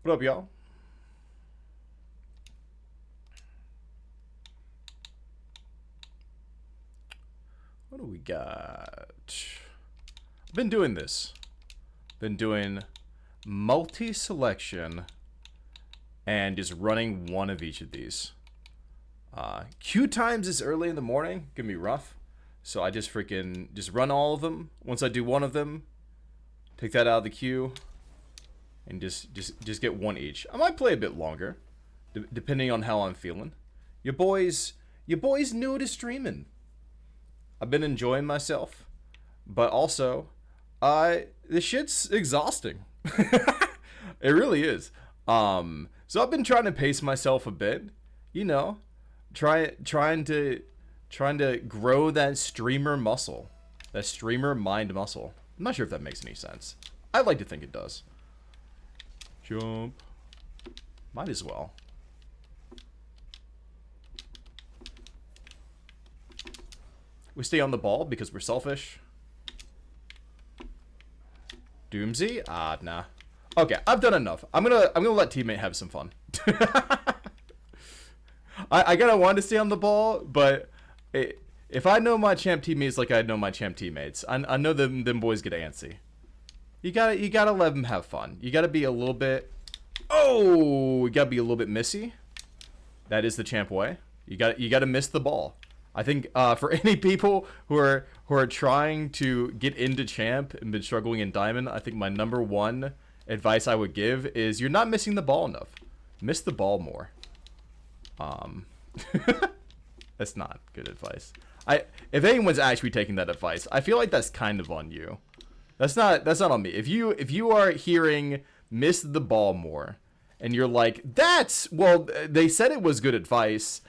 What up, y'all? What do we got? I've been doing this. Been doing multi-selection and just running one of each of these. Queue times is early in the morning. Gonna be rough. So I just freaking just run all of them. Once I do one of them, take that out of the queue, and just get one each. I might play a bit longer, depending on how I'm feeling. Your boys new to streaming. I've been enjoying myself, but also, this shit's exhausting. It really is. So I've been trying to pace myself a bit. You know, trying to grow that streamer muscle, that streamer mind muscle. I'm not sure if that makes any sense. I'd like to think it does. Jump. Might as well. We stay on the ball because we're selfish. Doomsy? Ah, nah. Okay, I've done enough. I'm gonna let teammate have some fun. I kinda want to stay on the ball, but if I know my champ teammates like I know my champ teammates, I know them boys get antsy. You gotta let them have fun. You gotta be a little bit. Oh, you gotta be a little bit missy. That is the champ way. You gotta miss the ball. I think for any people who are trying to get into champ and been struggling in diamond, I think my number one advice I would give is you're not missing the ball enough. Miss the ball more. That's not good advice. If anyone's actually taking that advice, I feel like that's kind of on you. That's not on me. If you are hearing miss the ball more, and you're like, they said it was good advice.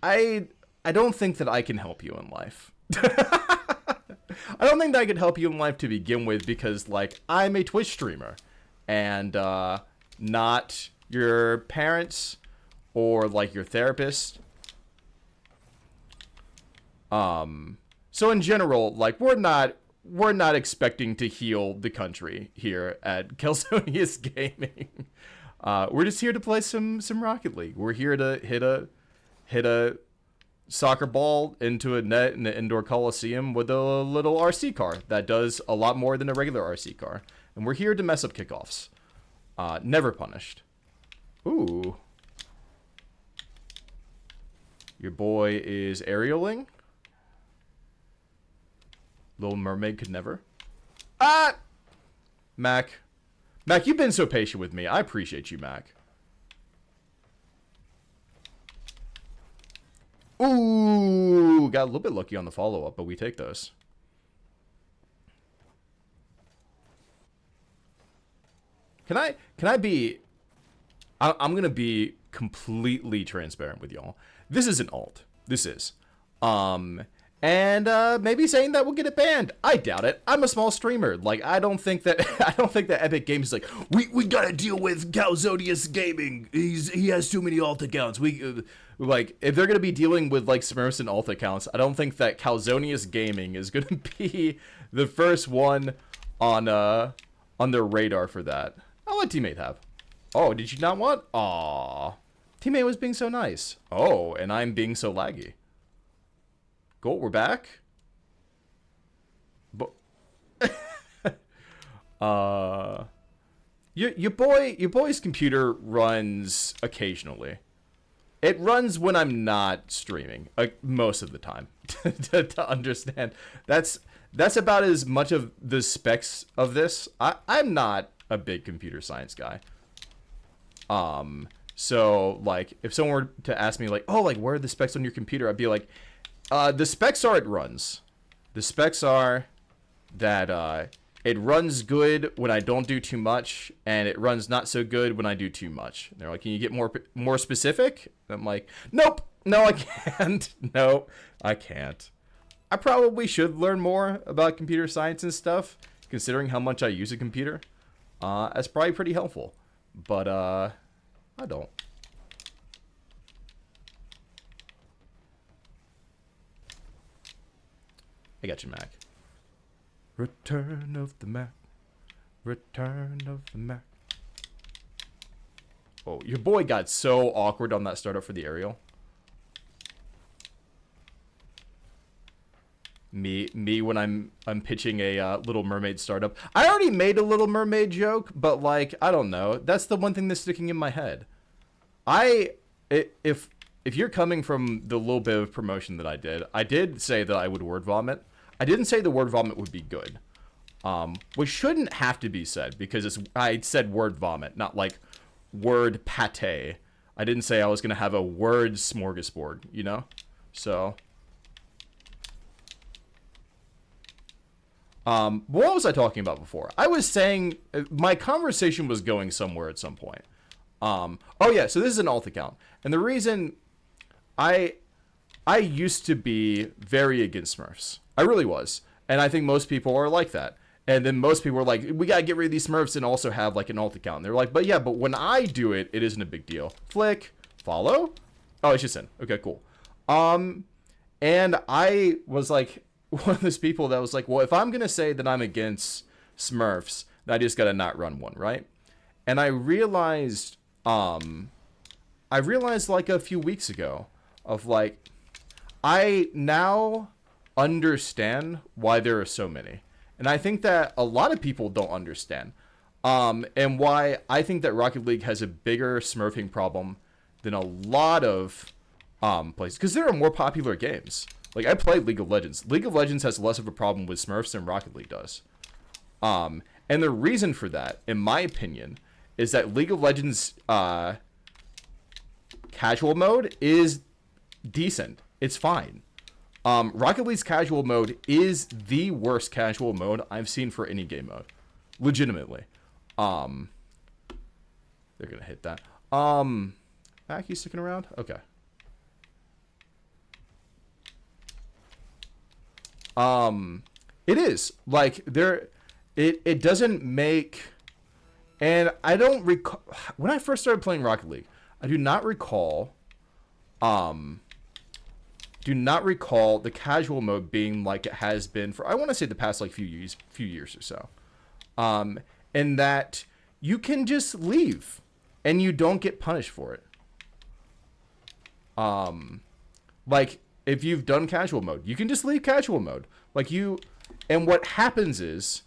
I don't think that I can help you in life. I don't think that I could help you in life to begin with because, like, I'm a Twitch streamer and not your parents or, like, your therapist. So in general, like, we're not expecting to heal the country here at Kelsonius Gaming. We're just here to play some Rocket League. We're here to hit a soccer ball into a net in the indoor coliseum with a little RC car that does a lot more than a regular RC car. And we're here to mess up kickoffs. Never punished. Ooh. Your boy is aerialing. Little Mermaid could never. Ah! Mac, you've been so patient with me. I appreciate you, Mac. Ooh, got a little bit lucky on the follow-up, but we take those. Can I be... I'm gonna be completely transparent with y'all. This is an alt. This is. And maybe saying that we'll get it banned. I doubt it. I'm a small streamer. Like, I don't think that Epic Games is like, we gotta deal with Calzonius Gaming. He has too many alt accounts. Like, if they're gonna be dealing with like Smurfs and alt accounts, I don't think that Calzonius Gaming is gonna be the first one on their radar for that. I'll let teammate have. Oh, did you not want? Aw, teammate was being so nice. Oh, and I'm being so laggy. Cool, we're back. But your boy's computer runs occasionally. It runs when I'm not streaming, most of the time. to understand, that's about as much of the specs of this. I'm not a big computer science guy. So like, if someone were to ask me like, oh, like, where are the specs on your computer? I'd be like, the specs are it runs. The specs are that it runs good when I don't do too much, and it runs not so good when I do too much. And they're like, can you get more specific? And I'm like, nope, no, I can't. No, I can't. I probably should learn more about computer science and stuff, considering how much I use a computer. That's probably pretty helpful, but I don't. I got you, Mac. Return of the Mac. Return of the Mac. Oh, your boy got so awkward on that startup for the aerial. Me when I'm pitching a Little Mermaid startup. I already made a Little Mermaid joke, but like I don't know. That's the one thing that's sticking in my head. If you're coming from the little bit of promotion that I did say that I would word vomit. I didn't say the word vomit would be good. Which shouldn't have to be said because I said word vomit, not like word pate. I didn't say I was gonna have a word smorgasbord, you know? So what was I talking about before? I was saying my conversation was going somewhere at some point. Oh yeah, so this is an alt account. And the reason I used to be very against Smurfs. I really was. And I think most people are like that. And then most people are like, we gotta get rid of these Smurfs and also have like an alt account. And they're like, but yeah, but when I do it, it isn't a big deal. Flick, follow. Oh, it's just in. Okay, cool. And I was like one of those people that was like, well, if I'm gonna say that I'm against Smurfs, then I just gotta not run one, right? And I realized like a few weeks ago of like, I now understand why there are so many. And I think that a lot of people don't understand. And why I think that Rocket League has a bigger smurfing problem than a lot of places. Because there are more popular games. Like, I played League of Legends. League of Legends has less of a problem with Smurfs than Rocket League does. And the reason for that, in my opinion, is that League of Legends casual mode is decent. It's fine. Rocket League's casual mode is the worst casual mode I've seen for any game mode. Legitimately. They're gonna hit that. Back, you sticking around? Okay. It is. Like, it doesn't make... And I don't recall... When I first started playing Rocket League, I do not recall... do not recall the casual mode being like it has been for, I want to say, the past like few years or so. And that you can just leave and you don't get punished for it. Like if you've done casual mode, you can just leave casual mode. Like and what happens is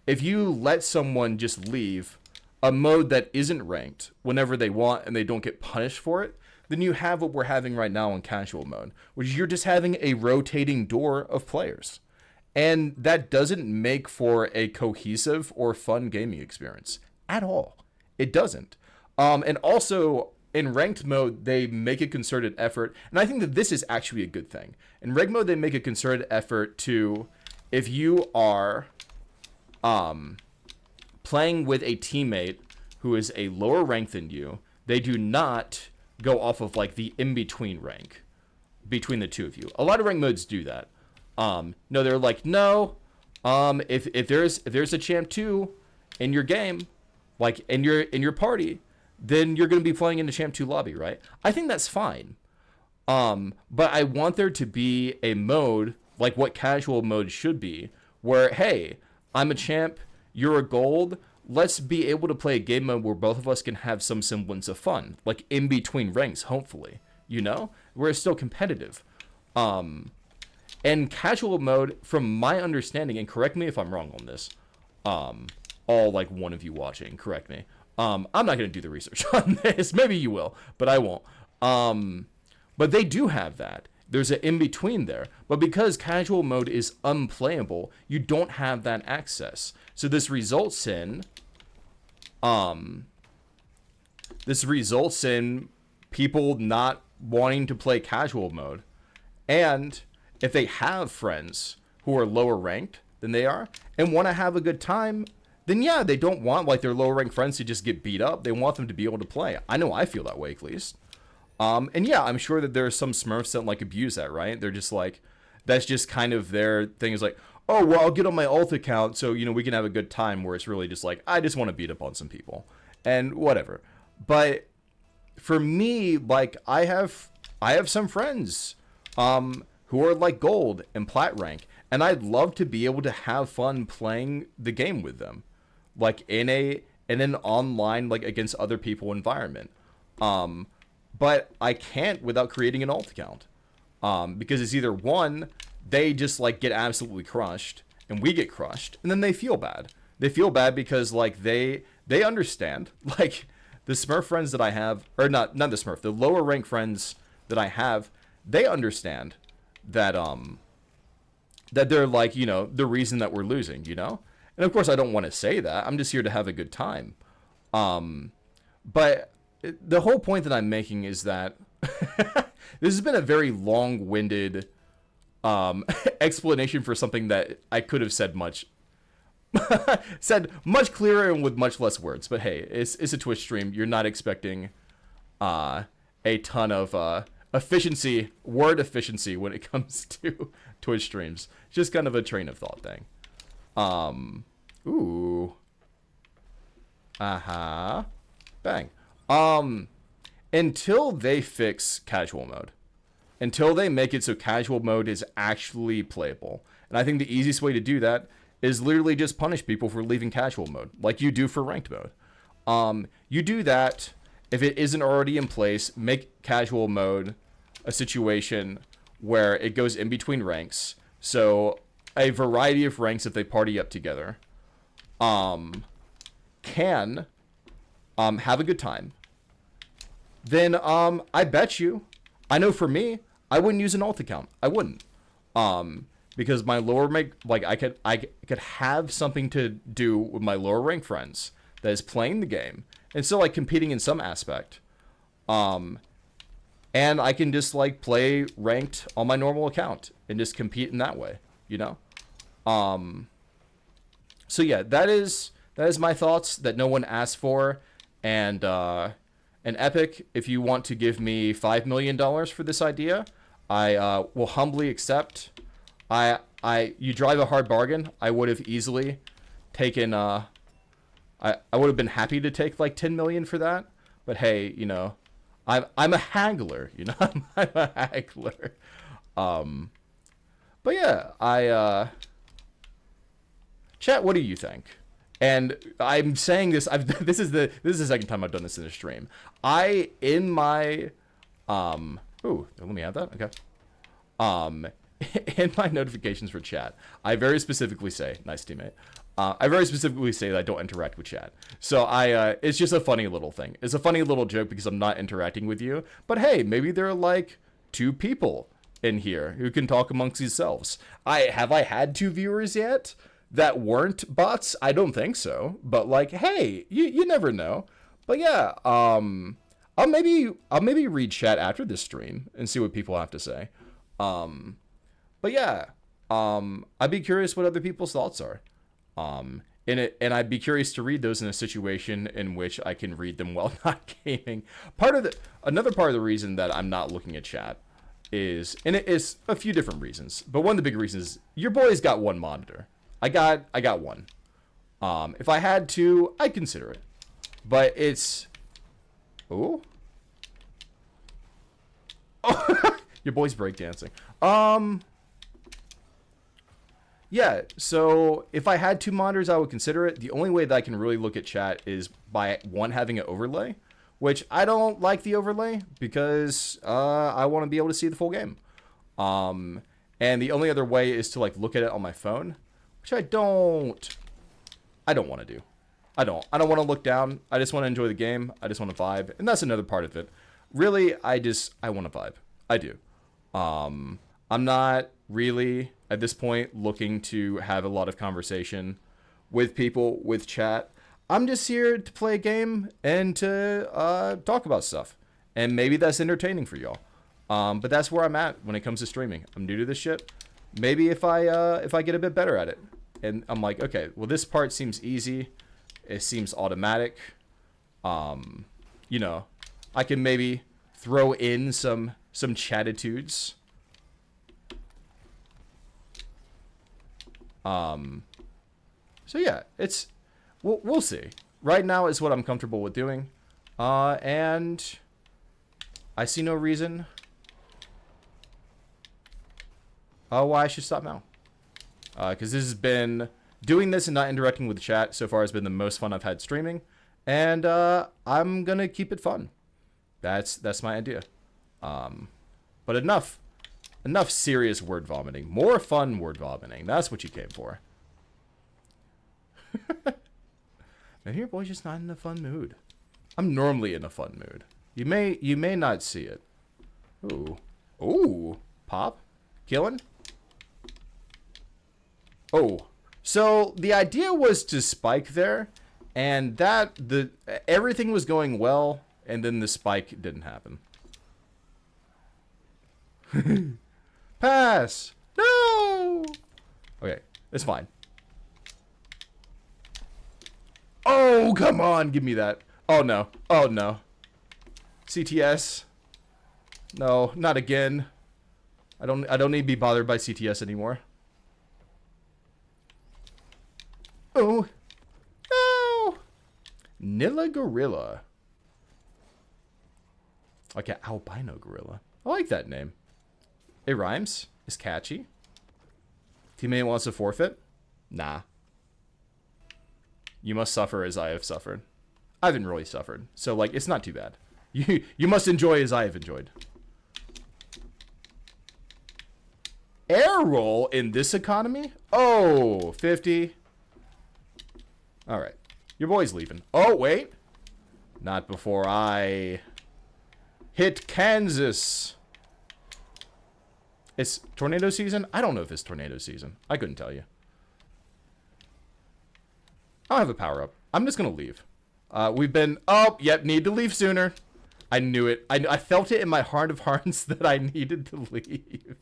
if you let someone just leave a mode that isn't ranked whenever they want and they don't get punished for it, then you have what we're having right now in casual mode, which you're just having a rotating door of players. And that doesn't make for a cohesive or fun gaming experience at all. It doesn't. And also, in ranked mode, they make a concerted effort, and I think that this is actually a good thing. In ranked mode, they make a concerted effort to, if you are playing with a teammate who is a lower rank than you, they do not go off of like the in-between rank between the two of you. A lot of ranked modes do that. No, they're like, no, if there's a champ 2 in your game, like in your party, then you're going to be playing in the champ 2 lobby, right? I think that's fine. But I want there to be a mode like what casual mode should be, where, hey, I'm a champ, you're a gold, let's be able to play a game mode where both of us can have some semblance of fun, like in between ranks, hopefully, you know, where it's still competitive. And casual mode, from my understanding, and correct me if I'm wrong on this, all like one of you watching, correct me. I'm not going to do the research on this. Maybe you will, but I won't. But they do have that. There's an in-between there. But because casual mode is unplayable, you don't have that access. So this results in people not wanting to play casual mode. And if they have friends who are lower ranked than they are and want to have a good time, then yeah, they don't want like their lower ranked friends to just get beat up. They want them to be able to play. I know I feel that way at least. And yeah, I'm sure that there are some Smurfs that like abuse that, right? They're just like, that's just kind of their thing is like, oh, well, I'll get on my alt account so, you know, we can have a good time, where it's really just like, I just want to beat up on some people and whatever. But for me, like I have some friends, who are like gold and plat rank, and I'd love to be able to have fun playing the game with them, like in an online, like against other people environment. But I can't without creating an alt account. Because it's either one, they just like get absolutely crushed, and we get crushed, and then they feel bad. They feel bad because like they understand, like the Smurf friends that I have, or not the Smurf, the lower rank friends that I have, they understand that that they're like, you know, the reason that we're losing, you know? And of course I don't want to say that. I'm just here to have a good time. But the whole point that I'm making is that this has been a very long-winded explanation for something that I could have said much clearer and with much less words. But hey, it's a Twitch stream. You're not expecting a ton of word efficiency when it comes to Twitch streams. Just kind of a train of thought thing. Ooh. Bang. Until they fix casual mode. Until they make it so casual mode is actually playable. And I think the easiest way to do that is literally just punish people for leaving casual mode, like you do for ranked mode. You do that if it isn't already in place, make casual mode a situation where it goes in between ranks. So a variety of ranks, if they party up together, can have a good time. Then I bet you, I know for me, I wouldn't use an alt account. I wouldn't. Because my lower rank, like I could have something to do with my lower rank friends that is playing the game and still like competing in some aspect. And I can just like play ranked on my normal account and just compete in that way, you know? So yeah, that is my thoughts that no one asked for. And Epic, if you want to give me $5 million for this idea, I will humbly accept. You drive a hard bargain. I would have easily taken, I would have been happy to take like 10 million for that. But hey, you know, I'm a haggler, you know, I'm a haggler. But yeah, chat, what do you think? And I'm saying this, this is the second time I've done this in a stream. In my, ooh, let me add that, okay. In my notifications for chat, I very specifically say, nice teammate, I very specifically say that I don't interact with chat. So it's just a funny little thing. It's a funny little joke because I'm not interacting with you. But hey, maybe there are like 2 people in here who can talk amongst yourselves. Have I had 2 viewers yet that weren't bots? I don't think so. But like, hey, you never know. But yeah, I'll maybe read chat after this stream and see what people have to say. But yeah, I'd be curious what other people's thoughts are. And I'd be curious to read those in a situation in which I can read them while not gaming. Another part of the reason that I'm not looking at chat is, and it is a few different reasons, but one of the big reasons is your boy's got 1 monitor. I got 1. If I had 2, I'd consider it. But it's, ooh. Oh, your boy's breakdancing. Yeah, so if I had 2 monitors, I would consider it. The only way that I can really look at chat is by, 1, having an overlay, which I don't like the overlay because I want to be able to see the full game. And the only other way is to like look at it on my phone, which I don't want to do. I don't want to look down. I just want to enjoy the game. I just want to vibe, and that's another part of it. Really, I want to vibe. I do. I'm not really at this point looking to have a lot of conversation with people with chat. I'm just here to play a game and to talk about stuff, and maybe that's entertaining for y'all. But that's where I'm at when it comes to streaming. I'm new to this shit. Maybe if I get a bit better at it, and I'm like, okay, well this part seems easy, it seems automatic. You know, I can maybe throw in some chatitudes. So yeah, we'll see. Right now is what I'm comfortable with doing. And I see no reason why I should stop now. Because this has been, doing this and not interacting with the chat so far has been the most fun I've had streaming. And I'm gonna keep it fun. That's my idea. But enough serious word vomiting. More fun word vomiting. That's what you came for. Maybe your boy's just not in a fun mood. I'm normally in a fun mood. You may not see it. Ooh. Ooh. Pop? Killing? Oh. So the idea was to spike there, and everything was going well, and then the spike didn't happen. Pass! No! Okay, it's fine. Oh, come on, give me that. Oh no. Oh no. CTS. No, not again. I don't need to be bothered by CTS anymore. Oh. No. Nilla Gorilla. Okay, albino gorilla. I like that name. It rhymes. It's catchy. Teammate wants to forfeit? Nah. You must suffer as I have suffered. I haven't really suffered, so like it's not too bad. You must enjoy as I have enjoyed. Air roll in this economy? Oh, 50. All right. Your boy's leaving. Oh, wait. Not before I hit Kansas. It's tornado season? I don't know if it's tornado season. I couldn't tell you. I don't have a power-up. I'm just going to leave. We've been... Oh, yep, need to leave sooner. I knew it. I felt it in my heart of hearts that I needed to leave.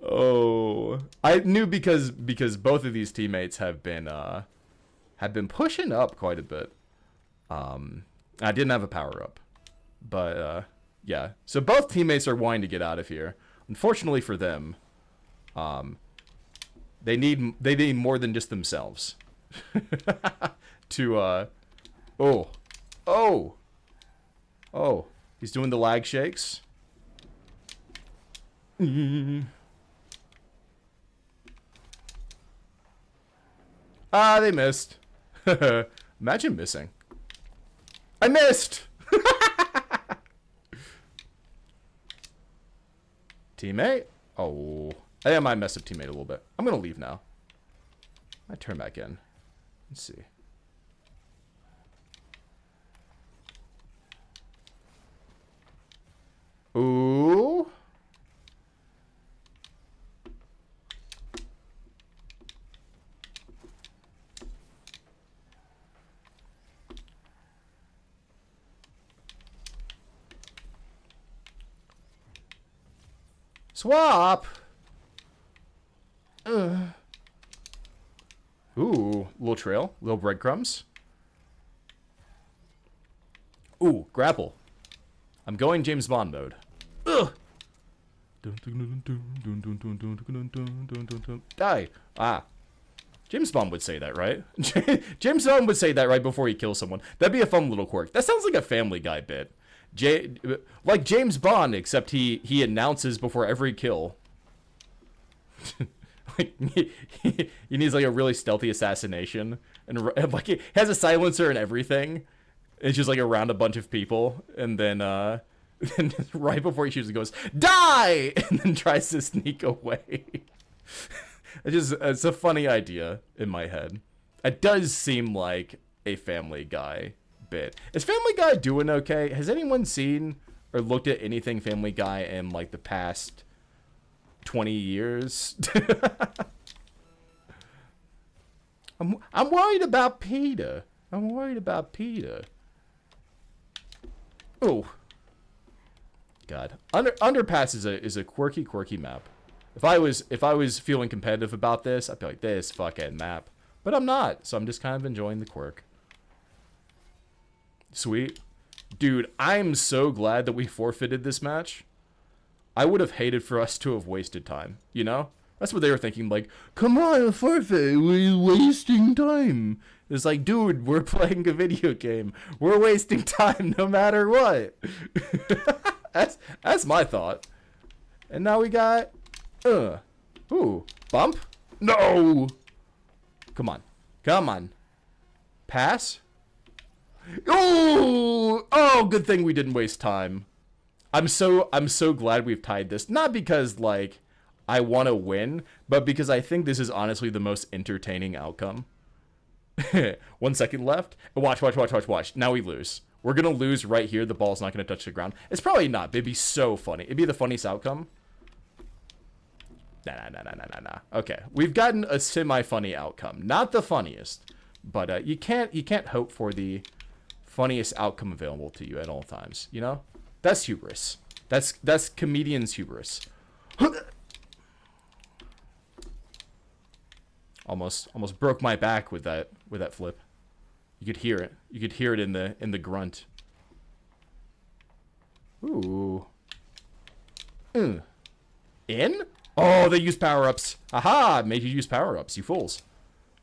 Oh. I knew because both of these teammates have been pushing up quite a bit. I didn't have a power-up. But, yeah. So both teammates are wanting to get out of here. Unfortunately for them, they need more than just themselves. To oh, he's doing the lag shakes. Ah, they missed. Imagine missing. I missed. Teammate? Oh, I think I might mess up teammate a little bit. I'm gonna leave now. I turn back in. Let's see. Ooh. Swap. Ooh, little trail, little breadcrumbs. Ooh, grapple. I'm going James Bond mode. Ugh. Die. Ah. James Bond would say that, right? James Bond would say that right before he kills someone. That'd be a fun little quirk. That sounds like a Family Guy bit. Like James Bond, except he announces before every kill. Like he needs like a really stealthy assassination, and like he has a silencer and everything. It's just like around a bunch of people, and then and right before he shoots, he goes die, and then tries to sneak away. It's a funny idea in my head. It does seem like a Family Guy bit. Is Family Guy doing okay? Has anyone seen or looked at anything Family Guy in like the past 20 years? I'm worried about Peter. I'm worried about Peter. Oh. God. Underpass is a quirky map. If I was feeling competitive about this, I'd be like, this fucking map. But I'm not, so I'm just kind of enjoying the quirk. Sweet. Dude, I'm so glad that we forfeited this match. I would have hated for us to have wasted time, you know? That's what they were thinking, like, come on, forfeit, we're wasting time. It's like, dude, we're playing a video game. We're wasting time no matter what. That's my thought. And now we got, ooh, bump? No! Come on. Come on. Pass? Oh, good thing we didn't waste time. I'm so glad we've tied this. Not because like I want to win, but because I think this is honestly the most entertaining outcome. 1 second left. Watch. Now we lose. We're gonna lose right here. The ball's not gonna touch the ground. It's probably not, but it'd be so funny. It'd be the funniest outcome. Nah. Okay, we've gotten a semi-funny outcome. Not the funniest, but you can't hope for the funniest outcome available to you at all times. You know, that's hubris. That's comedian's hubris. Almost broke my back with that flip. You could hear it. You could hear it in the grunt. Ooh. In? Oh, they use power-ups. Aha! Made you use power-ups, you fools.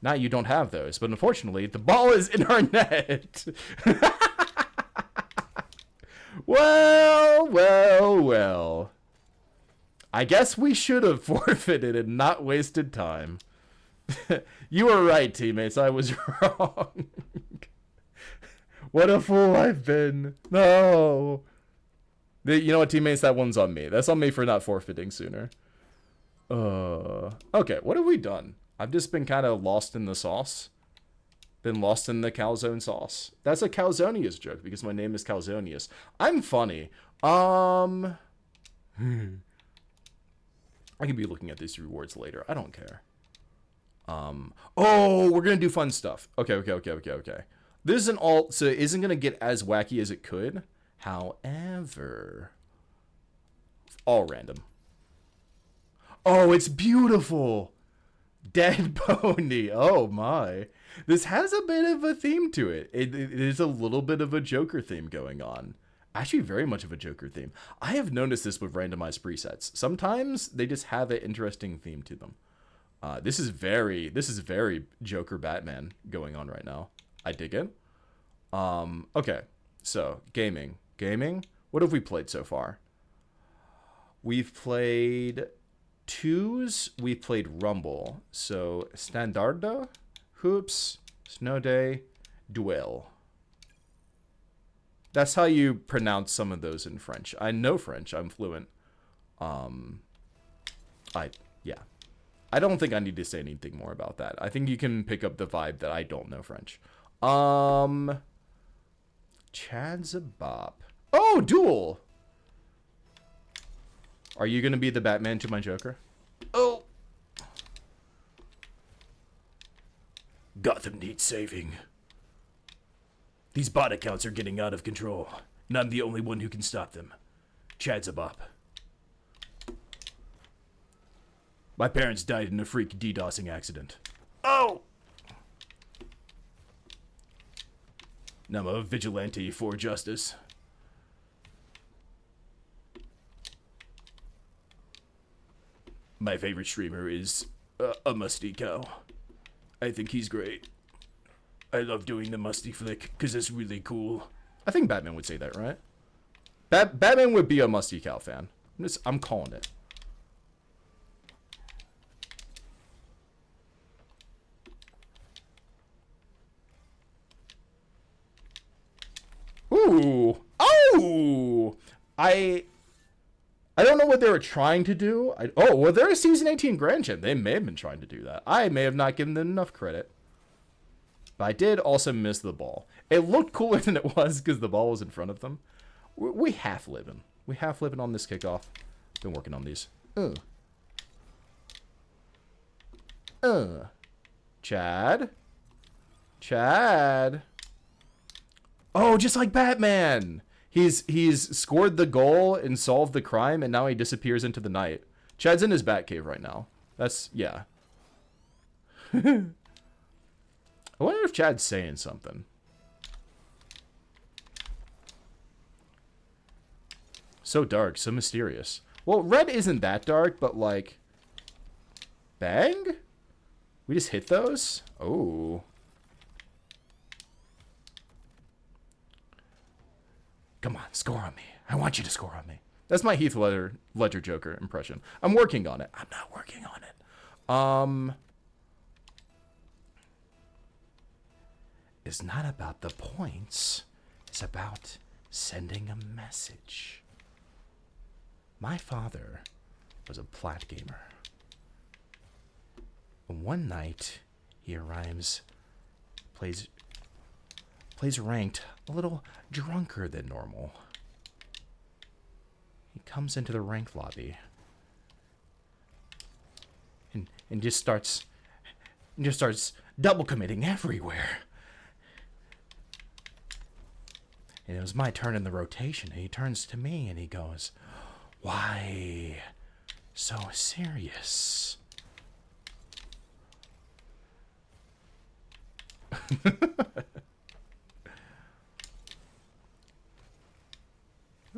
Now you don't have those, but unfortunately, the ball is in our net. Well. I guess we should have forfeited and not wasted time. You were right, teammates. I was wrong. What a fool I've been. No. You know what, teammates? That one's on me. That's on me for not forfeiting sooner. Okay, what have we done? I've just been kind of lost in the sauce. Been lost in the calzone sauce. That's a Calzonius joke because my name is Calzonius. I'm funny. I can be looking at these rewards later. I don't care. Oh, we're gonna do fun stuff. Okay. This is an alt, so it isn't gonna get as wacky as it could. However, all random. Oh, it's beautiful. Dead pony. Oh my. This has a bit of a theme to it. It is a little bit of a Joker theme going on. Actually, very much of a Joker theme. I have noticed this with randomized presets. Sometimes they just have an interesting theme to them. This is very Joker Batman going on right now. I dig it. Okay, so gaming. What have we played so far? We've played twos. We've played Rumble. So Standardo, Hoops, Snow Day, Duel. That's how you pronounce some of those in French. I know French. I'm fluent. Yeah. I don't think I need to say anything more about that. I think you can pick up the vibe that I don't know French. Chadzabop. Oh, Duel! Are you gonna be the Batman to my Joker? Oh! Gotham needs saving. These bot accounts are getting out of control, and I'm the only one who can stop them. Chadzabop. My parents died in a freak DDoSing accident. Oh! Now I'm a vigilante for justice. My favorite streamer is a Musty Cow. I think he's great. I love doing the Musty Flick because it's really cool. I think Batman would say that, right? Batman would be a Musty Cow fan. I'm calling it. Ooh. Oh! I don't know what they were trying to do. Well, they're a Season 18 Grand Champ. They may have been trying to do that. I may have not given them enough credit. But I did also miss the ball. It looked cooler than it was because the ball was in front of them. We half living. We half living on this kickoff. Been working on these. Chad. Oh, just like Batman. He's scored the goal and solved the crime, and now he disappears into the night. Chad's in his Batcave right now. That's, yeah. I wonder if Chad's saying something. So dark, so mysterious. Well, red isn't that dark, but like... Bang? We just hit those? Oh. Come on, score on me. I want you to score on me. That's my Heath Ledger Joker impression. I'm working on it. I'm not working on it. is not about the points. It's about sending a message. My father was a plat gamer. One night, he arrives, plays ranked a little drunker than normal. He comes into the ranked lobby and just starts double committing everywhere. And it was my turn in the rotation, and he turns to me and he goes, "Why so serious?"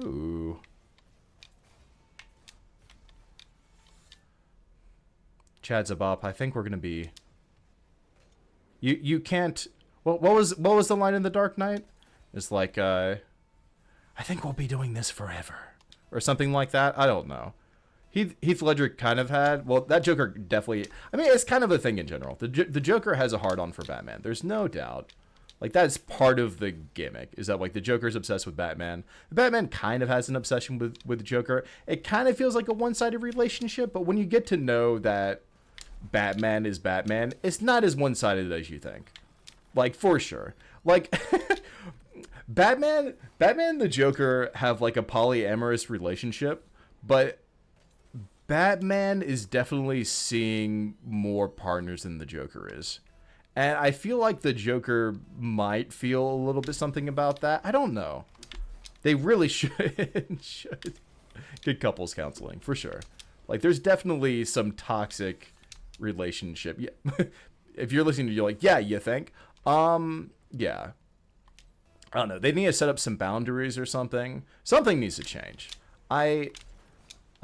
Ooh. Chad Zabop, I think we're gonna be. You can't. What was the line in The Dark Knight? It's like I think we'll be doing this forever, or something like that. I don't know. Heath Ledger kind of had. Well, that Joker definitely. I mean, it's kind of a thing in general. The Joker has a hard on for Batman. There's no doubt. Like, that's part of the gimmick, is that, like, the Joker's obsessed with Batman. The Batman kind of has an obsession with the Joker. It kind of feels like a one-sided relationship, but when you get to know that Batman is Batman, it's not as one-sided as you think. Like, for sure. Like, Batman and the Joker have, like, a polyamorous relationship, but Batman is definitely seeing more partners than the Joker is. And I feel like the Joker might feel a little bit something about that. I don't know. They really should get couples counseling, for sure. Like, there's definitely some toxic relationship. Yeah. If you're listening to, you're like, yeah, you think? Yeah. I don't know. They need to set up some boundaries or something. Something needs to change. I'm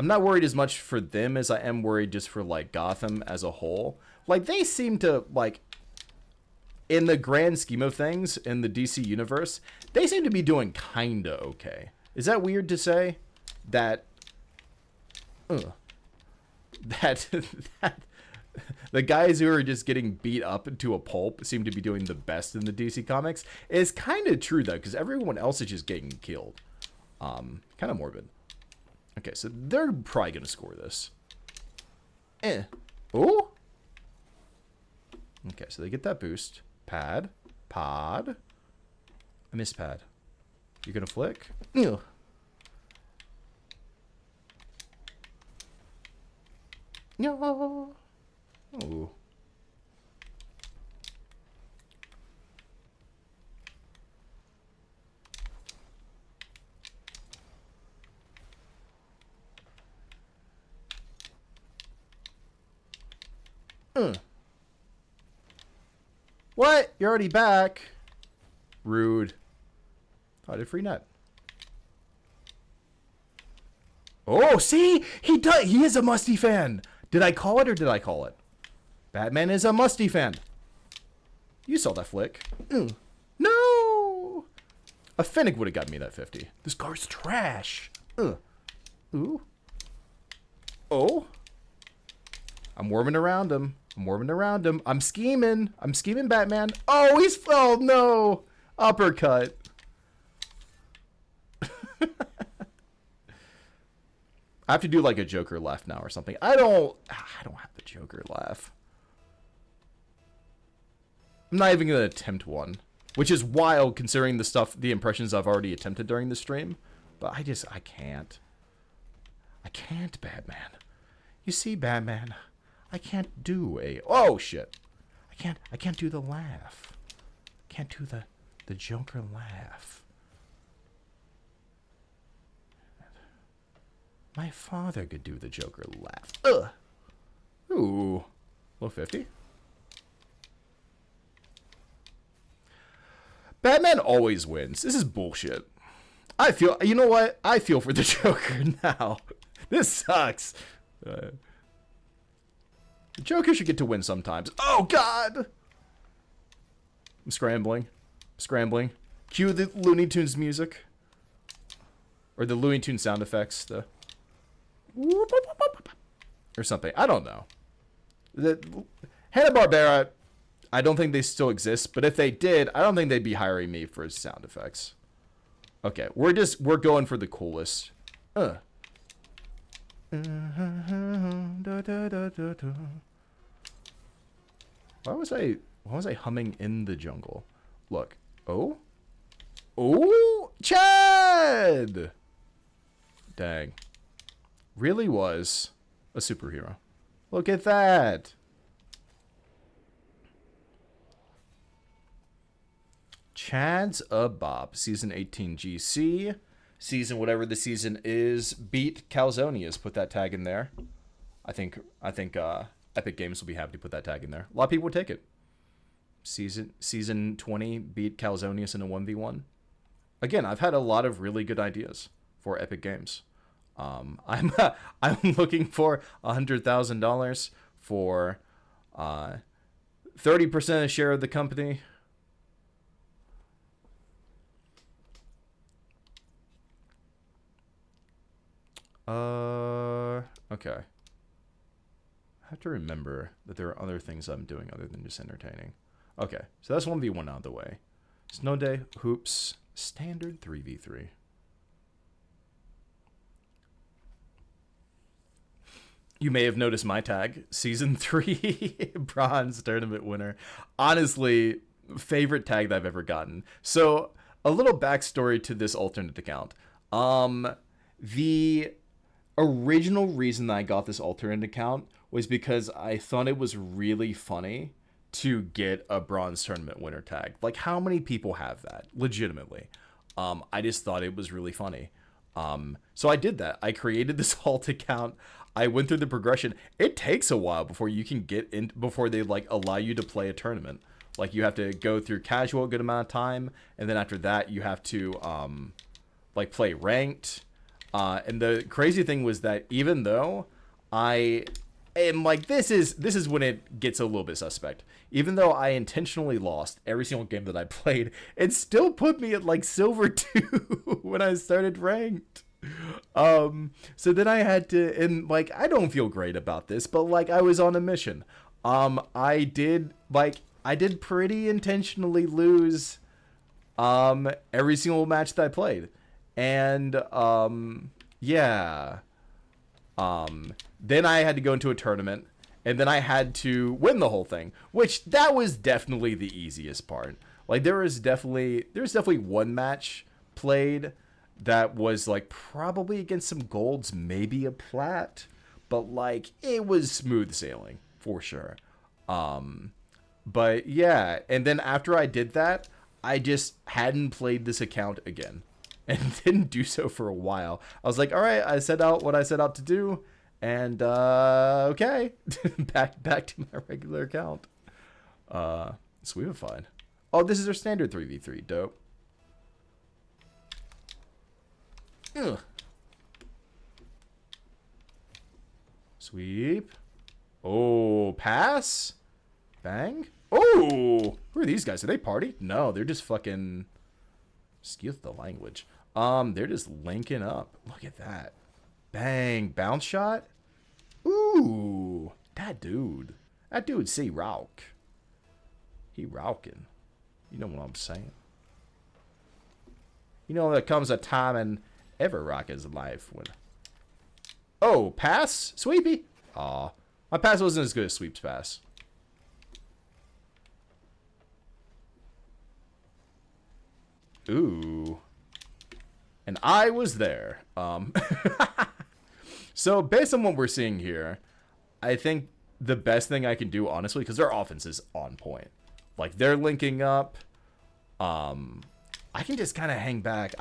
not worried as much for them as I am worried just for, like, Gotham as a whole. Like, they seem to, like, in the grand scheme of things, in the DC universe, they seem to be doing kinda okay. Is that weird to say? That the guys who are just getting beat up into a pulp seem to be doing the best in the DC comics. It's kind of true, though, because everyone else is just getting killed. Kind of morbid. Okay, so they're probably going to score this. Oh? Okay, so they get that boost. Pod. I missed pad. You gonna flick? Ew. No. Ooh. What? You're already back. Rude. Oh, I did free net. Oh, see? He does. He is a Musty fan. Did I call it or did I call it? Batman is a Musty fan. You saw that flick. No. A Fennec would have got me that 50. This card's trash. Ooh. Oh. I'm warming around him. I'm scheming. Batman. Oh, oh no. Uppercut. I have to do like a Joker laugh now or something. I don't have the Joker laugh. I'm not even going to attempt one, which is wild considering the impressions I've already attempted during the stream. But I can't. I can't, Batman. You see, Batman, I can't do oh shit. I can't do the laugh. Can't do the Joker laugh. My father could do the Joker laugh. Ugh. Ooh. Low 50. Batman always wins. This is bullshit. You know what? I feel for the Joker now. This sucks. The Joker should get to win sometimes. Oh, God. I'm scrambling. Cue the Looney Tunes music. Or the Looney Tunes sound effects. Or something. I don't know. Hanna-Barbera I don't think they still exist, but if they did, I don't think they'd be hiring me for sound effects. Okay, we're going for the coolest. Why was I humming in the jungle? Look. Oh, Chad! Dang. Really was a superhero. Look at that. Chad's a bop. Season 18 GC. Season whatever the season is. Beat Calzonius. Put that tag in there. I think Epic Games will be happy to put that tag in there. A lot of people would take it. Season 20 beat Calzonius in a 1v1. Again, I've had a lot of really good ideas for Epic Games. I'm looking for $100,000 for 30% of share of the company. Okay. I have to remember that there are other things I'm doing other than just entertaining. Okay, so that's 1v1 out of the way. Snow Day, Hoops, Standard 3v3. You may have noticed my tag, Season 3 Bronze Tournament winner. Honestly, favorite tag that I've ever gotten. So, a little backstory to this alternate account. The original reason that I got this alternate account was because I thought it was really funny to get a Bronze Tournament winner tag. Like, how many people have that? Legitimately. I just thought it was really funny. So I did that. I created this alt account. I went through the progression. It takes a while before you can get in, before they like allow you to play a tournament. Like, you have to go through casual a good amount of time, and then after that you have to like play ranked. And the crazy thing was that even though I am like, this is when it gets a little bit suspect. Even though I intentionally lost every single game that I played, it still put me at like silver 2 when I started ranked. So then I had to, and like, I don't feel great about this, but like, I was on a mission. I did pretty intentionally lose every single match that I played. And yeah. Then I had to go into a tournament, and then I had to win the whole thing, which that was definitely the easiest part. Like, there's definitely one match played that was like probably against some golds, maybe a plat, but like it was smooth sailing for sure. But yeah, and then after I did that, I just hadn't played this account again. And didn't do so for a while. I was like, all right, I set out what I set out to do, and okay, back to my regular account. Sweepified. Oh, this is our standard 3v3. Dope. Ugh. Sweep. Oh, pass. Bang. Oh, who are these guys? Are they party? No, they're just fucking. Excuse the language. They're just linking up. Look at that. Bang. Bounce shot. Ooh. That dude. See Rauk. He rauking. You know what I'm saying. You know, there comes a time in every rocker's life when... Oh, pass? Sweepy? Aw. My pass wasn't as good as Sweep's pass. Ooh. And I was there. So based on what we're seeing here, I think the best thing I can do, honestly, because their offense is on point. Like, they're linking up. I can just kind of hang back.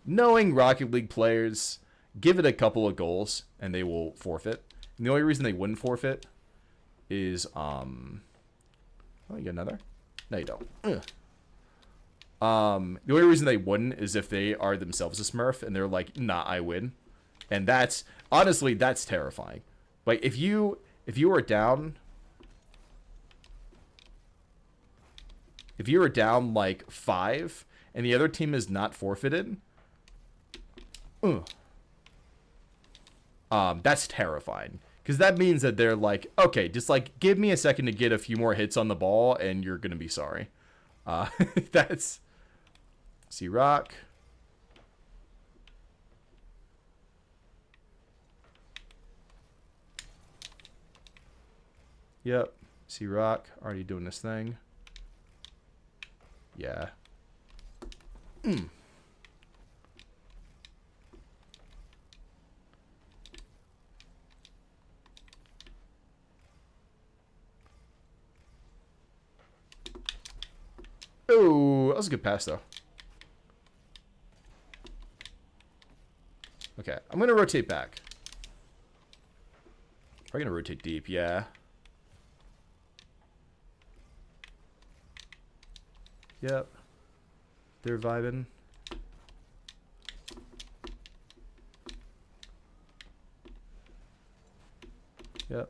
Knowing Rocket League players, give it a couple of goals and they will forfeit. And the only reason they wouldn't forfeit is, oh, you get another? No, you don't. Ugh. The only reason they wouldn't is if they are themselves a Smurf and they're like, nah, I win. And that's, honestly, that's terrifying. Like, if you are down, like 5 and the other team is not forfeited, that's terrifying. Because that means that they're like, okay, just like give me a second to get a few more hits on the ball, and you're gonna be sorry. That's C-Rock. Yep, C-Rock already doing this thing. Yeah. Oh, that was a good pass, though. Okay, I'm going to rotate back. Probably going to rotate deep, yeah. Yep. They're vibing. Yep.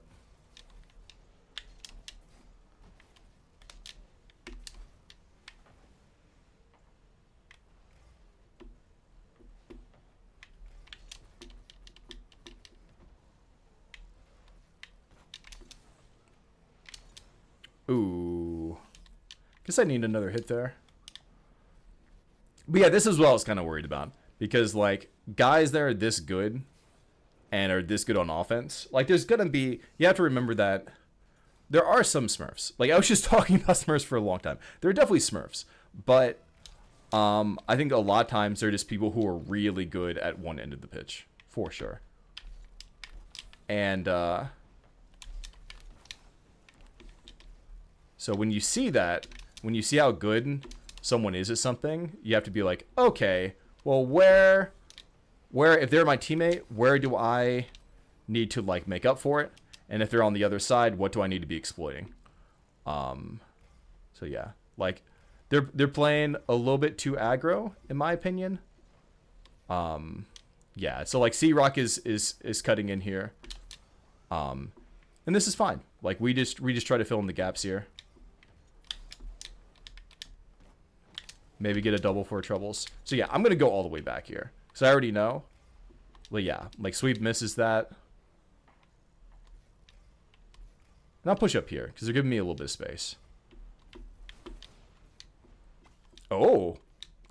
Ooh. Guess I need another hit there. But yeah, this is what I was kind of worried about. Because, like, guys that are this good and are this good on offense, like, there's going to be... You have to remember that there are some Smurfs. Like, I was just talking about Smurfs for a long time. There are definitely Smurfs. But I think a lot of times they're just people who are really good at one end of the pitch. For sure. And, so when you see that, when you see how good someone is at something, you have to be like, okay, well, where, if they're my teammate, where do I need to, like, make up for it? And if they're on the other side, what do I need to be exploiting? So yeah, like, they're playing a little bit too aggro, in my opinion. Yeah, so, like, C-Rock is cutting in here. And this is fine. Like, we just try to fill in the gaps here. Maybe get a double for troubles. So yeah, I'm going to go all the way back here. So I already know. Well, yeah, like sweep misses that. And I'll push up here because they're giving me a little bit of space. Oh.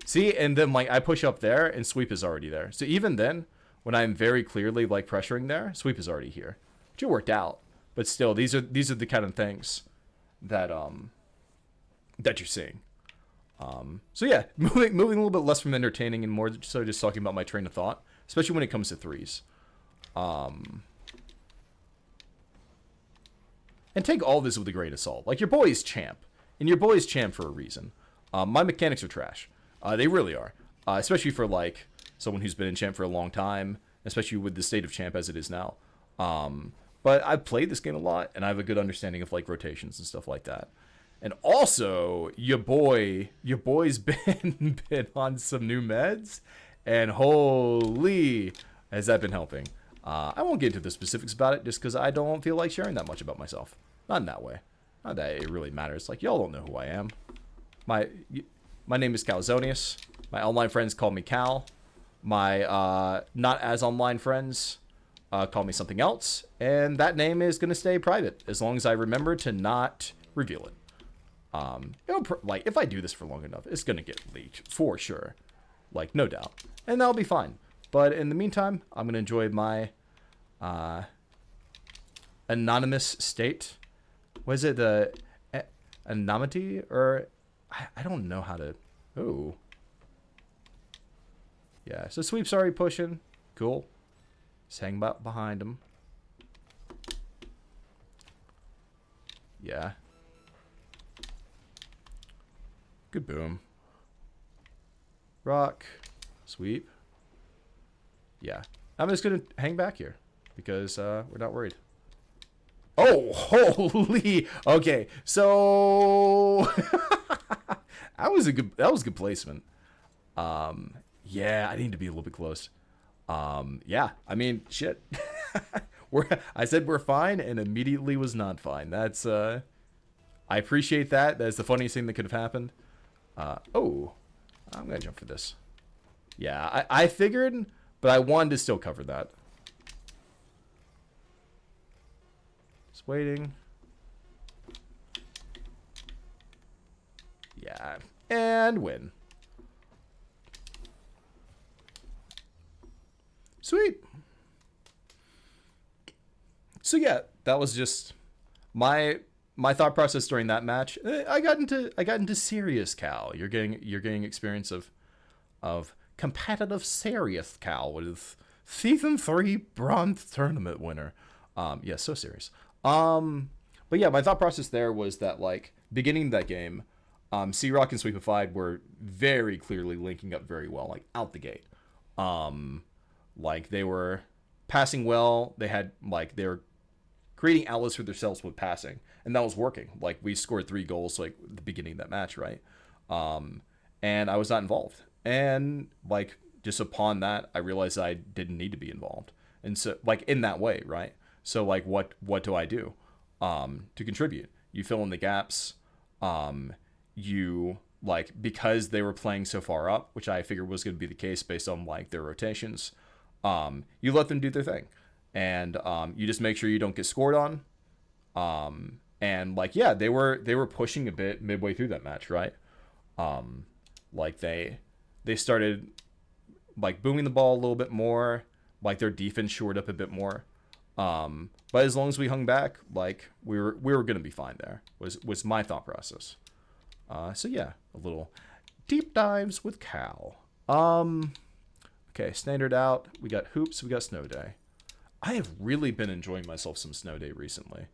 See, and then like I push up there and sweep is already there. So even then, when I'm very clearly like pressuring there, sweep is already here. Which it worked out. But still, these are the kind of things that that you're seeing. So yeah, moving a little bit less from entertaining and more so just talking about my train of thought, especially when it comes to threes. And take all this with a grain of salt. Like, your boy is champ, and your boy is champ for a reason. My mechanics are trash. They really are. Especially for, like, someone who's been in champ for a long time, especially with the state of champ as it is now. But I've played this game a lot, and I have a good understanding of, like, rotations and stuff like that. And also, your boy's been on some new meds, and holy, has that been helping. I won't get into the specifics about it, just because I don't feel like sharing that much about myself. Not in that way. Not that it really matters. Like, y'all don't know who I am. My name is Calzonius. My online friends call me Cal. My not as online friends call me something else, and that name is gonna stay private as long as I remember to not reveal it. Like, if I do this for long enough, it's gonna get leaked for sure, like, no doubt, and that'll be fine. But in the meantime, I'm gonna enjoy my anonymous state. What is it, the anonymity, or I don't know how to. Oh, yeah. So sweep's already pushing. Cool. Just hang about behind him. Yeah. Good boom. Rock. Sweep. Yeah. I'm just going to hang back here because we're not worried. Oh, holy. Okay. So that was good placement. Yeah, I need to be a little bit close. Yeah, I mean, shit. I said we're fine and immediately was not fine. That's I appreciate that. That's the funniest thing that could have happened. Oh, I'm going to jump for this. Yeah, I figured, but I wanted to still cover that. Just waiting. Yeah. And win. Sweet. So yeah, that was just my thought process during that match. I got into serious Cal. You're getting experience of competitive serious Cal with season 3 bronze tournament winner. Yeah, so serious. But yeah, my thought process there was that, like, beginning that game, C-Rock and Sweepified were very clearly linking up very well, like, out the gate. Like, they were passing well. They were creating outlets for themselves with passing, and that was working. Like, we scored 3 goals, like, at the beginning of that match, right? And I was not involved. And, like, just upon that, I realized I didn't need to be involved. And so, like, in that way, right? So, like, what do I do to contribute? You fill in the gaps. You, like, because they were playing so far up, which I figured was going to be the case based on, like, their rotations, you let them do their thing. And you just make sure you don't get scored on. And, like, yeah, they were pushing a bit midway through that match, right? Like, they started, like, booming the ball a little bit more. Like, their defense shored up a bit more. But as long as we hung back, like, we were gonna be fine there. Was my thought process. So yeah, a little deep dives with Cal. Okay, standard out. We got hoops. We got snow day. I have really been enjoying myself some snow day recently.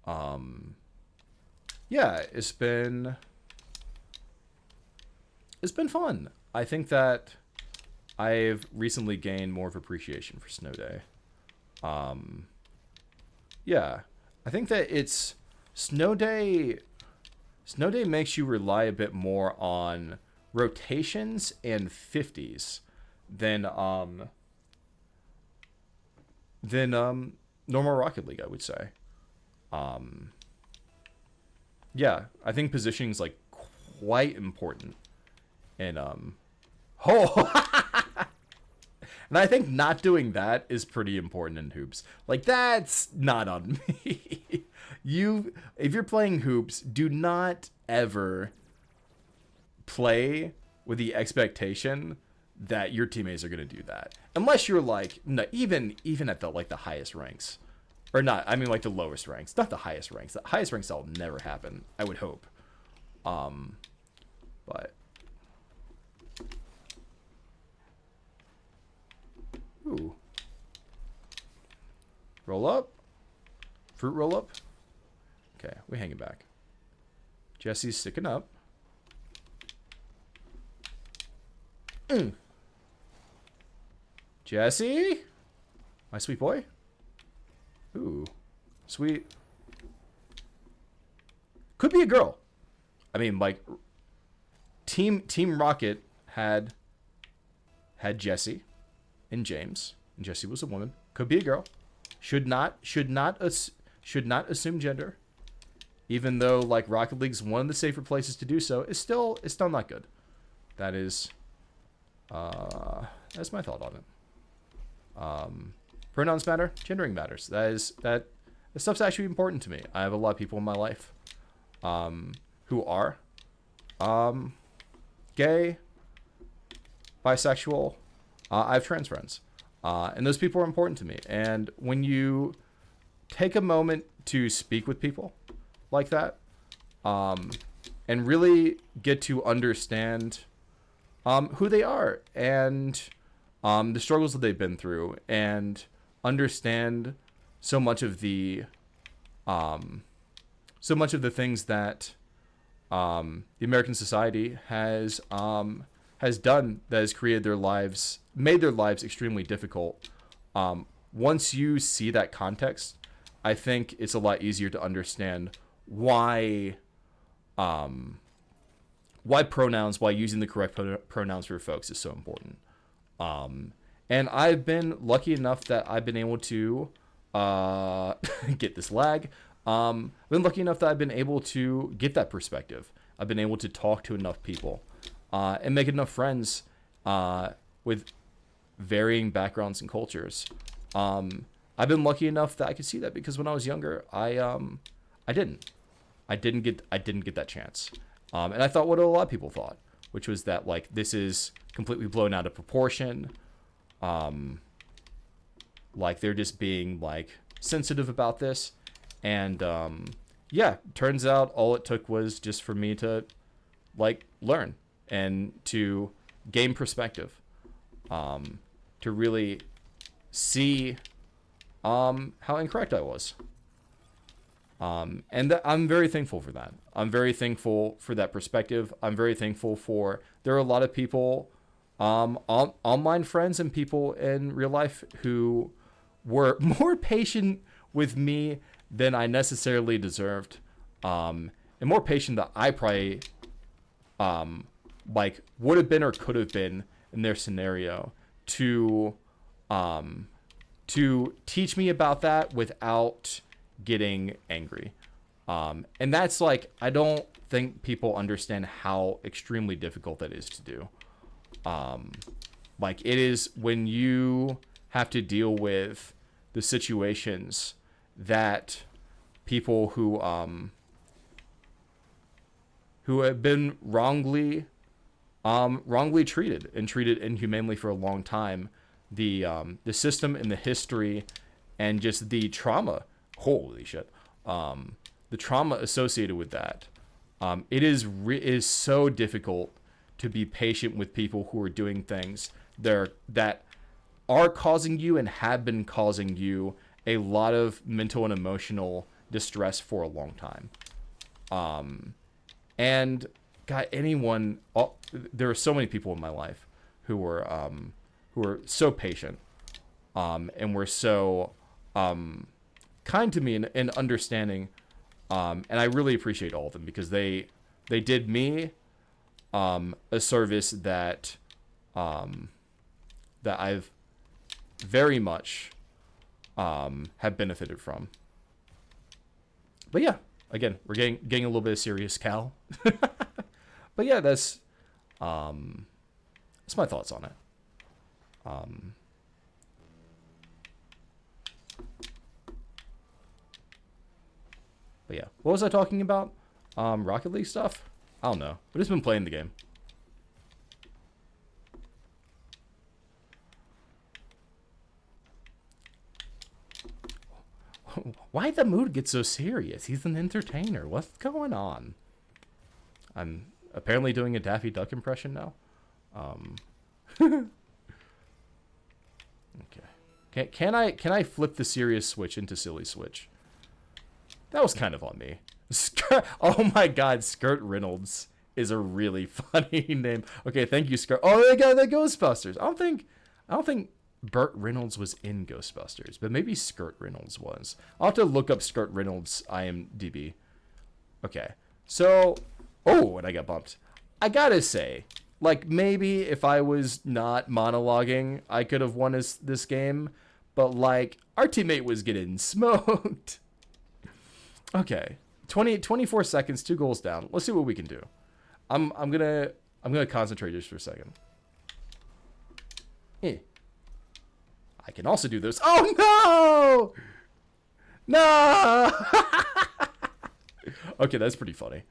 Yeah, it's been fun. I think that I've recently gained more of appreciation for snow day. Yeah, I think that it's snow day makes you rely a bit more on rotations and 50s than normal Rocket League, I would say. Yeah, I think positioning is, like, quite important. And and I think not doing that is pretty important in hoops. Like, that's not on me. If you're playing hoops, do not ever play with the expectation that your teammates are going to do that. Unless you're, like, no, even at the, like, the highest ranks. Or not, I mean, like, the lowest ranks. Not the highest ranks. The highest ranks that'll never happen, I would hope. But ooh. Roll up. Fruit roll up. Okay, we hang it back. Jesse's sticking up. Jesse? My sweet boy? Ooh. Sweet. Could be a girl. I mean, like, Team Rocket had Jesse and James, and Jesse was a woman. Could be a girl. Should not assume gender. Even though, like, Rocket League's one of the safer places to do so, it's still not good. That is that's my thought on it. Pronouns matter, gendering matters. That stuff's actually important to me. I have a lot of people in my life who are gay, bisexual. I have trans friends. And those people are important to me. And when you take a moment to speak with people like that, and really get to understand who they are and the struggles that they've been through, and understand so much of the things that the American society has done, that has made their lives extremely difficult. Once you see that context, I think it's a lot easier to understand why using the correct pronouns for folks is so important. And I've been lucky enough that I've been able to get this lag. I've been lucky enough that I've been able to get that perspective. I've been able to talk to enough people and make enough friends with varying backgrounds and cultures. I've I've been lucky enough that I could see that because when I was younger, I didn't get that chance. And I thought what a lot of people thought, which was that like this is completely blown out of proportion. Like they're just being like sensitive about this. And yeah, turns out all it took was just for me to like learn and to gain perspective, to really see how incorrect I was. And I'm very thankful for that. I'm very thankful for that perspective. I'm very thankful for there are a lot of people, online friends and people in real life who were more patient with me than I necessarily deserved, and more patient than I probably like would have been or could have been in their scenario to teach me about that without getting angry. And that's like, I don't think people understand how extremely difficult that is to do. Like it is when you have to deal with the situations that people who have been wrongly treated and treated inhumanely for a long time, the system and the history and just the trauma, holy shit, the trauma associated with that, it is so difficult to be patient with people who are doing things that are causing you and have been causing you a lot of mental and emotional distress for a long time. And God, there are so many people in my life who were so patient, and were so kind to me and understanding, and I really appreciate all of them because they did me a service that I've very much have benefited from. But yeah, again, we're getting a little bit of serious, Cal. But yeah, that's my thoughts on it. But yeah, what was I talking about? Rocket League stuff? I don't know. I've just been playing the game. Why'd the mood get so serious? He's an entertainer. What's going on? I'm apparently doing a Daffy Duck impression now. Okay. Can I flip the serious switch into silly switch? That was kind of on me. Oh my God, Skirt Reynolds is a really funny name. Okay, thank you, Skirt. Oh, they got the Ghostbusters. I don't think Burt Reynolds was in Ghostbusters, but maybe Skirt Reynolds was. I'll have to look up Skirt Reynolds IMDb. Okay, so, and I got bumped. I gotta say, like, maybe if I was not monologuing, I could have won this game, but, like, our teammate was getting smoked. Okay, 24 seconds, 2 goals down. Let's see what we can do. I'm gonna concentrate just for a second. I can also do this. Oh no! No! Okay, that's pretty funny.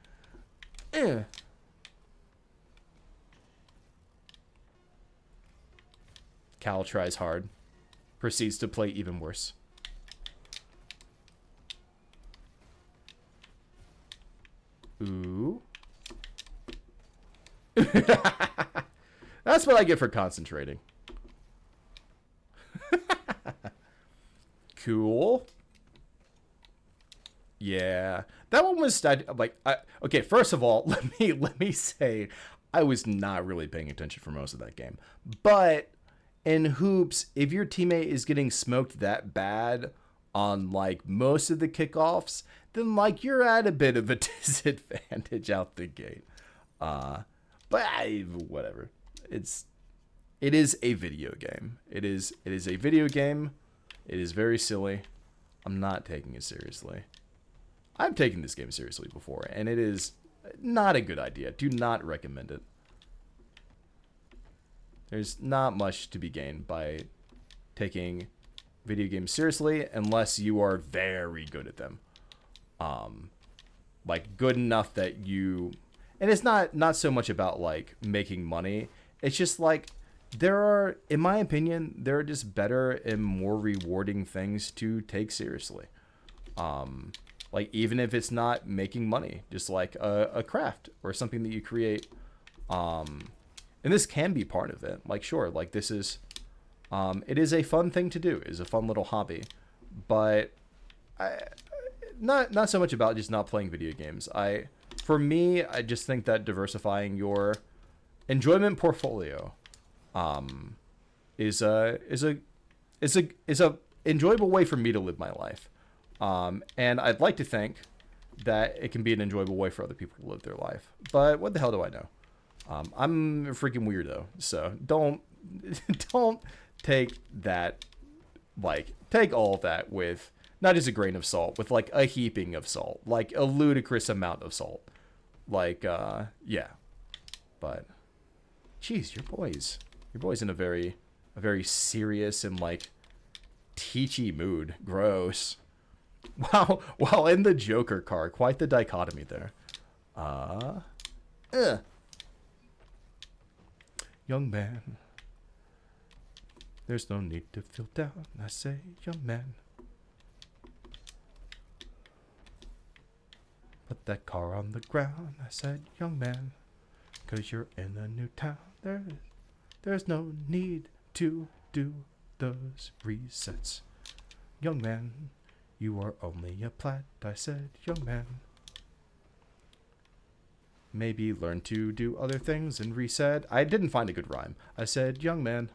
Cal tries hard. Proceeds to play even worse. Ooh. That's what I get for concentrating. Cool. Yeah, that one was like, okay. First of all, let me say, I was not really paying attention for most of that game. But in hoops, if your teammate is getting smoked that bad on like most of the kickoffs, then like you're at a bit of a disadvantage out the gate. But whatever. It is a video game. It is a video game. It is very silly. I'm not taking it seriously. I've taken this game seriously before, and it is not a good idea. Do not recommend it. There's not much to be gained by taking video games seriously unless you are very good at them. Like good enough that you, and it's not so much about like making money. It's just like there are, in my opinion, there are just better and more rewarding things to take seriously. Like even if it's not making money, just like a craft or something that you create. And this can be part of it. Like sure, like this is, it is a fun thing to do. It is a fun little hobby, but not so much about just not playing video games. For me, I just think that diversifying your enjoyment portfolio is a enjoyable way for me to live my life. And I'd like to think that it can be an enjoyable way for other people to live their life. But what the hell do I know? I'm a freaking weirdo, so don't take that, like, take all of that with not just a grain of salt, with like a heaping of salt, like a ludicrous amount of salt. Like, yeah. But, geez, your boy's in a very serious and like teachy mood. Gross. Wow, while in the Joker car, quite the dichotomy there. Young man, there's no need to feel down, I say, young man. Put that car on the ground, I said, young man, 'cause you're in a new town. There's no need to do those resets. Young man, you are only a plat, I said, young man. Maybe learn to do other things and reset. I didn't find a good rhyme. I said, young man.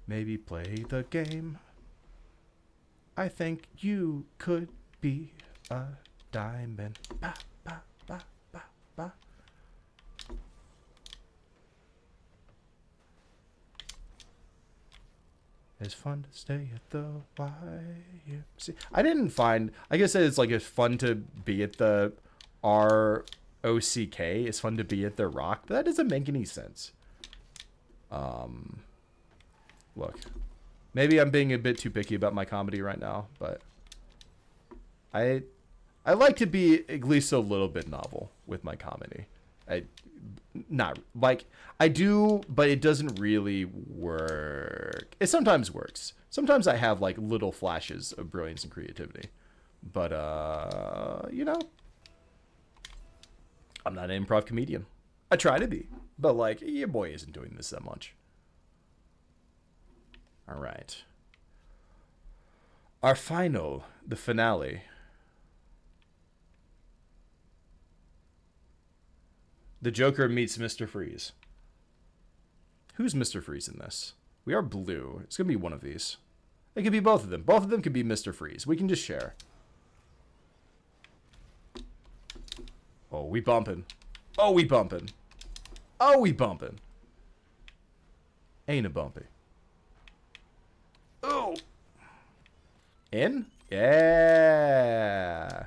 Maybe play the game. I think you could be a diamond. Ba, ba, ba, ba, ba. It's fun to stay at the YMCA. I didn't find, I guess it's like it's fun to be at the ROCK. It's fun to be at the Rock, but that doesn't make any sense. Look, maybe I'm being a bit too picky about my comedy right now, but I like to be at least a little bit novel with my comedy. Not like I do, but it doesn't really work. It sometimes works. Sometimes I have like little flashes of brilliance and creativity, but you know, I'm not an improv comedian. I try to be, but like your boy isn't doing this that much. All right. Our final, the finale. The Joker meets Mr. Freeze. Who's Mr. Freeze in this? We are blue. It's going to be one of these. It could be both of them. Both of them could be Mr. Freeze. We can just share. Oh, we bumping. Oh, we bumping. Oh, we bumping. Ain't a bumpy. Oh. In? Yeah.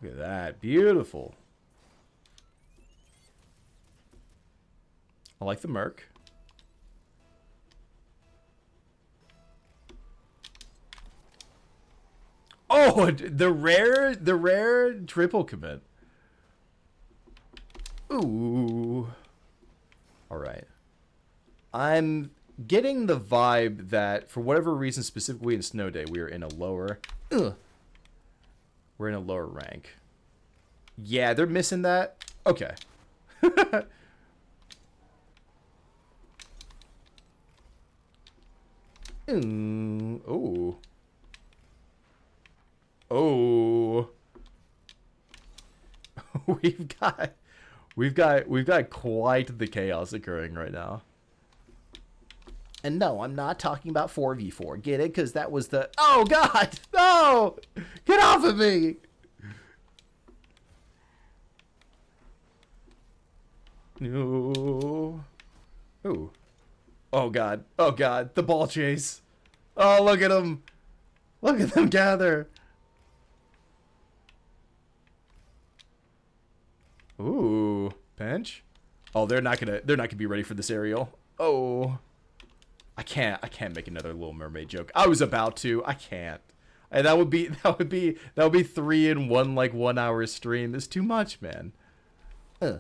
Look at that. Beautiful. I like the Merc. Oh, the rare triple commit. Ooh. All right. I'm getting the vibe that for whatever reason, specifically in Snow Day, we are in a lower. We're in a lower rank. Yeah, they're missing that. Okay. Oh. Oh. we've got quite the chaos occurring right now. And no, I'm not talking about 4v4. Get it? Because that was the... Oh, God! No! Get off of me! No. Ooh. Oh, God. Oh, God. The ball chase. Oh, look at them. Look at them gather. Ooh. Bench? Oh, they're not gonna be ready for this aerial. Oh, I can't make another Little Mermaid joke. I was about to. I can't. And that would be 3 in one like 1 hour stream. It's too much, man. Oh.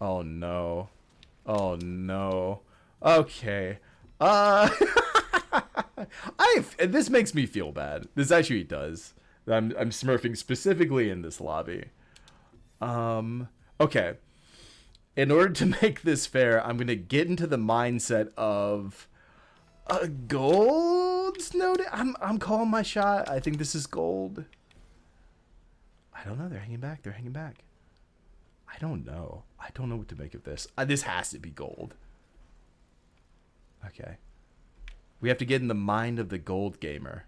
Oh no. Oh no. Okay. This makes me feel bad. This actually does. I'm smurfing specifically in this lobby. Okay. In order to make this fair, I'm gonna get into the mindset of a gold snow. I'm calling my shot. I think this is gold. I don't know. They're hanging back. They're hanging back. I don't know. I don't know what to make of this. This has to be gold. Okay. We have to get in the mind of the gold gamer.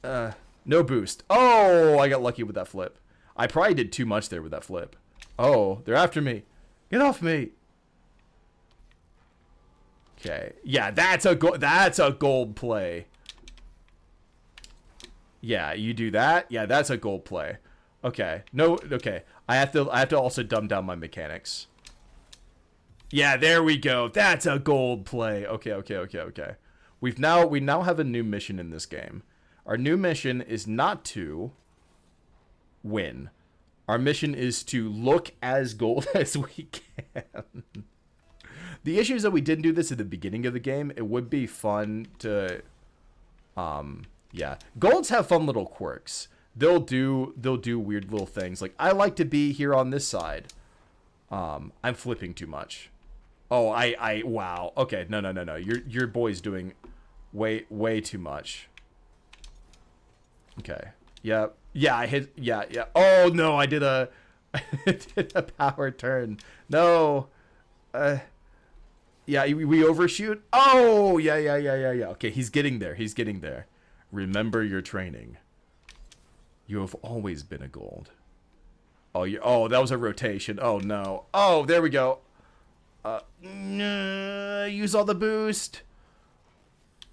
No boost. Oh, I got lucky with that flip. I probably did too much there with that flip. Oh, they're after me. Get off me. Okay. Yeah, that's a gold play. Yeah, you do that. Yeah, that's a gold play. Okay. No, okay. I have to also dumb down my mechanics. Yeah, there we go. That's a gold play. Okay. We now have a new mission in this game. Our new mission is not to win. Our mission is to look as gold as we can. The issue is that we didn't do this at the beginning of the game. It would be fun to yeah. Golds have fun little quirks. They'll do weird little things. Like I like to be here on this side. I'm flipping too much. Oh, wow. Okay, no. Your boy's doing way too much. Okay. Yep. Yeah, I hit. Yeah. Oh no, I did a power turn. No. Yeah, we overshoot. Oh, yeah. Okay, he's getting there. Remember your training. You have always been a gold. Oh, that was a rotation. Oh no. Oh, there we go. Use all the boost.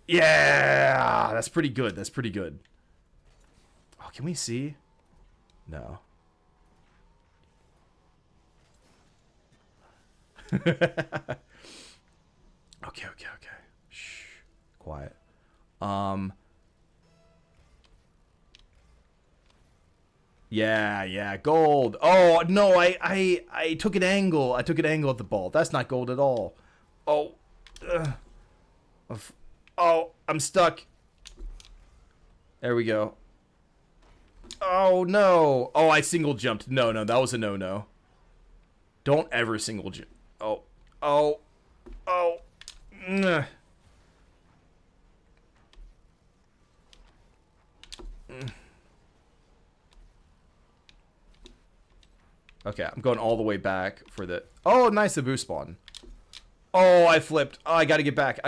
Yeah, that's pretty good. Oh, can we see? No. Okay. Shh. Quiet. Yeah, gold. Oh, no, I took an angle. I took an angle at the ball. That's not gold at all. Oh. Oh, I'm stuck. There we go. Oh, no. Oh, I single jumped. No, that was a no. Don't ever single jump. Oh. Okay, I'm going all the way back for the... Oh, nice, the boost spawn. Oh, I flipped. Oh, I gotta get back.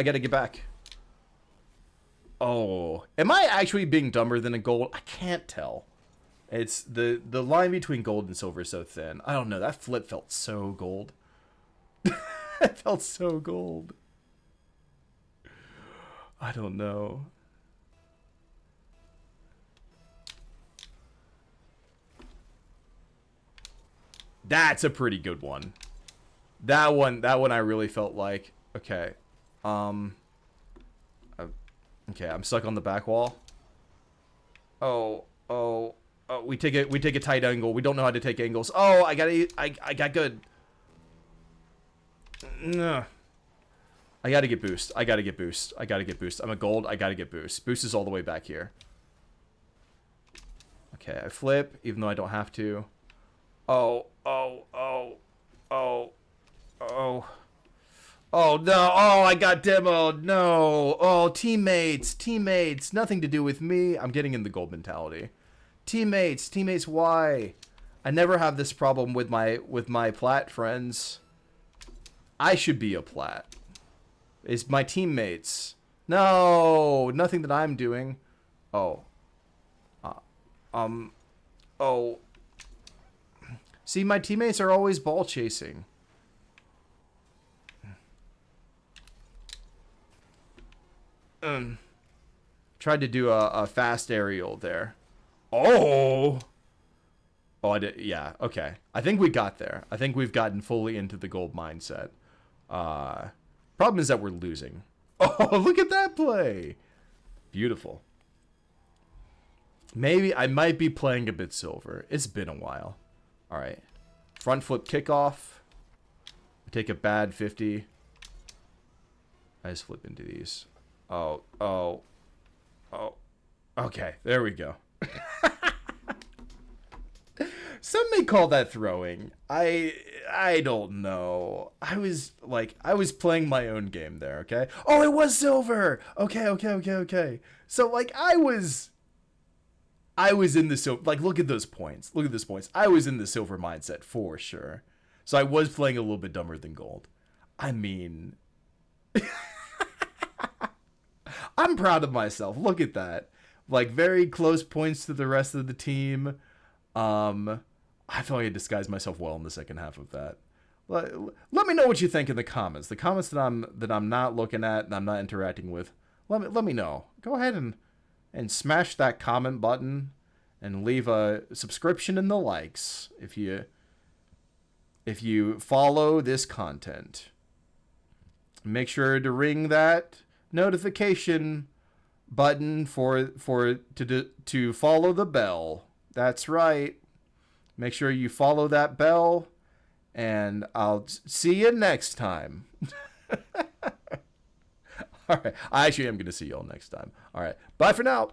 Oh. Am I actually being dumber than a gold? I can't tell. It's the line between gold and silver is so thin. I don't know. That flip felt so gold. It felt so gold. I don't know. That's a pretty good one. That one I really felt like. Okay. Okay, I'm stuck on the back wall. Oh, we take a tight angle. We don't know how to take angles. Oh, I got good. No. I gotta get boost. I gotta get boost. I'm a gold. I gotta get boost. Boost is all the way back here. Okay, I flip, even though I don't have to. Oh no. Oh, I got demoed. No. Oh, teammates. Nothing to do with me. I'm getting in the gold mentality. Teammates, why? I never have this problem with my plat friends. I should be a plat. It's my teammates. No, nothing that I'm doing. Oh. Oh. See, my teammates are always ball chasing. Tried to do a fast aerial there. Oh. Oh, I did. Yeah. Okay. I think we got there. I think we've gotten fully into the gold mindset. Uh, Problem is that we're losing. Oh, look at that play. Beautiful. Maybe I might be playing a bit silver. It's been a while. All right. Front flip kickoff. Take a bad 50. I just flip into these. Oh. Okay, there we go. Some may call that throwing. I don't know. I was playing my own game there, okay? Oh, it was silver. Okay. So like I was in the silver, like look at those points. Look at those points. I was in the silver mindset for sure. So I was playing a little bit dumber than gold. I mean, I'm proud of myself. Look at that. Like very close points to the rest of the team. I feel like I disguised myself well in the second half of that. Let me know what you think in the comments. The comments that I'm not looking at and I'm not interacting with. Let me know. Go ahead and smash that comment button and leave a subscription and the likes if you follow this content. Make sure to ring that notification button to follow the bell. That's right. Make sure you follow that bell, and I'll see you next time. All right. I actually am going to see you all next time. All right. Bye for now.